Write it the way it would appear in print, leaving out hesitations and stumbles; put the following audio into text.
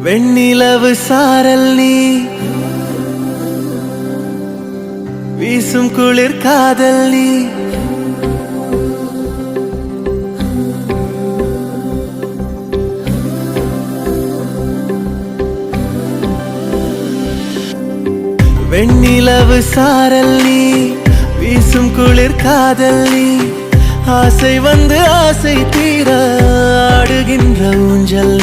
வெண்ணிலவு சாரல் நீ வீசும் குளிர் காதல் நீ வெண்ணிலவு சாரல் நீ வீசும் குளிர் காதல் நீ ஆசை வந்து ஆசை தீர ஆடுகின்ற ஊஞ்சல்